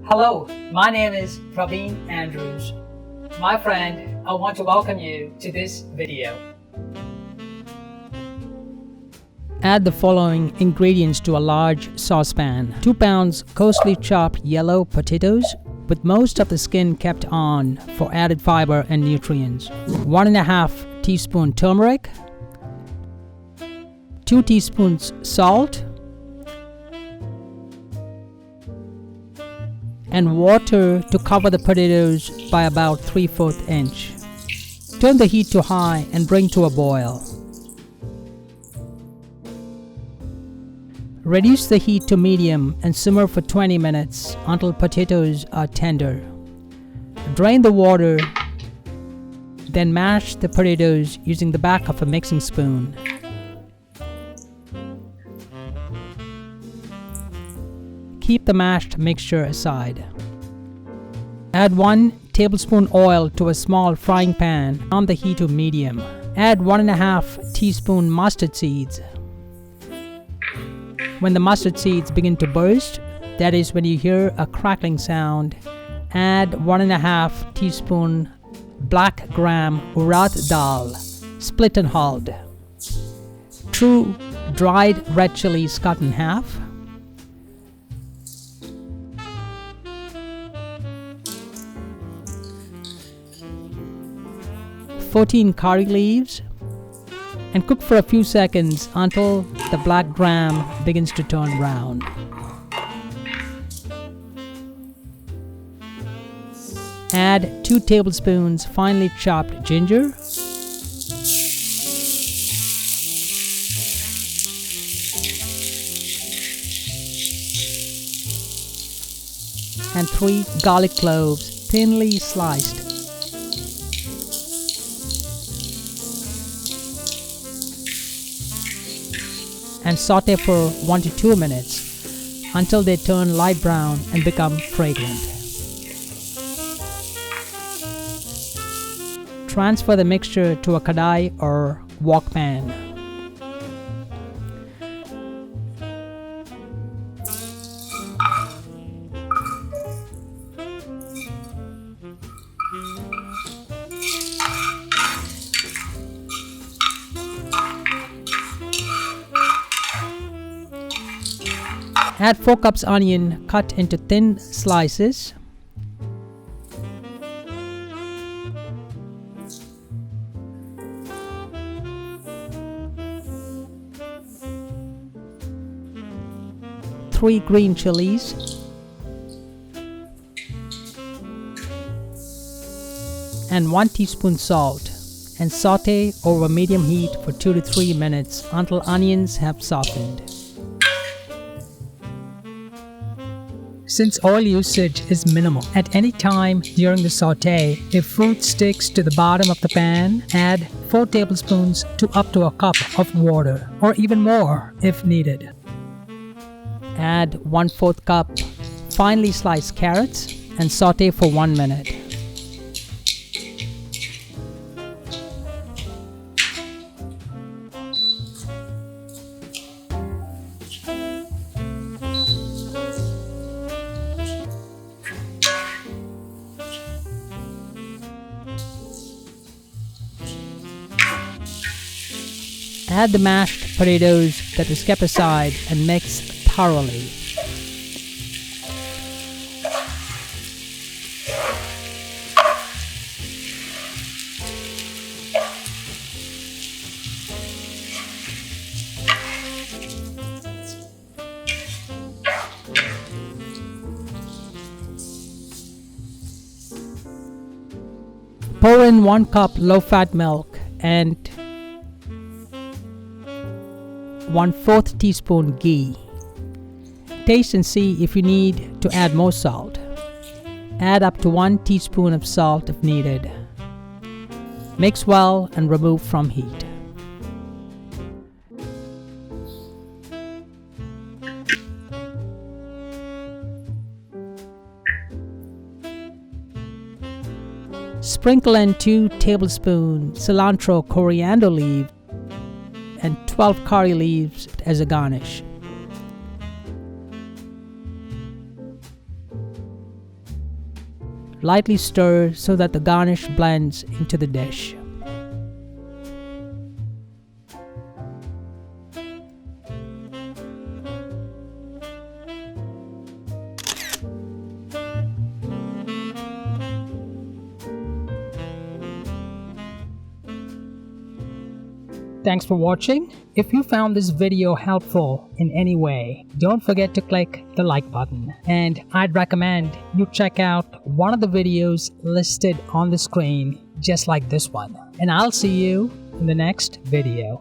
Hello, my name is Praveen Andrews. My friend, I want to welcome you to this video. Add the following ingredients to a large saucepan. 2 pounds coarsely chopped yellow potatoes with most of the skin kept on for added fiber and nutrients. 1.5 teaspoon turmeric. 2 teaspoons salt. And water to cover the potatoes by about 3/4 inch. Turn the heat to high and bring to a boil. Reduce the heat to medium and simmer for 20 minutes until potatoes are tender. Drain the water, then mash the potatoes using the back of a mixing spoon. Keep the mashed mixture aside. Add 1 tablespoon oil to a small frying pan on the heat to medium. Add 1.5 teaspoon mustard seeds. When the mustard seeds begin to burst, that is when you hear a crackling sound, add 1.5 teaspoon black gram urad dal, split and hulled. 2 dried red chilies cut in half. 14 curry leaves, and cook for a few seconds until the black gram begins to turn brown. Add 2 tablespoons finely chopped ginger, and 3 garlic cloves thinly sliced. And saute for 1 to 2 minutes until they turn light brown and become fragrant. Transfer the mixture to a kadai or wok pan. Add 4 cups onion cut into thin slices. Three green chilies. And 1 teaspoon salt, and saute over medium heat for 2 to 3 minutes until onions have softened. Since oil usage is minimal at any time during the saute, if food sticks to the bottom of the pan, add 4 tablespoons to up to a cup of water, or even more if needed. Add 1/4 cup finely sliced carrots and saute for 1 minute. Add the mashed potatoes that was kept aside and mix thoroughly. Pour in 1 cup low-fat milk and 1/4 teaspoon ghee. Taste and see if you need to add more salt. Add up to 1 teaspoon of salt if needed. Mix well and remove from heat. Sprinkle in 2 tablespoons cilantro coriander leaf and 12 curry leaves as a garnish. Lightly stir so that the garnish blends into the dish. Thanks for watching. If you found this video helpful in any way, don't forget to click the like button. And I'd recommend you check out one of the videos listed on the screen, just like this one. And I'll see you in the next video.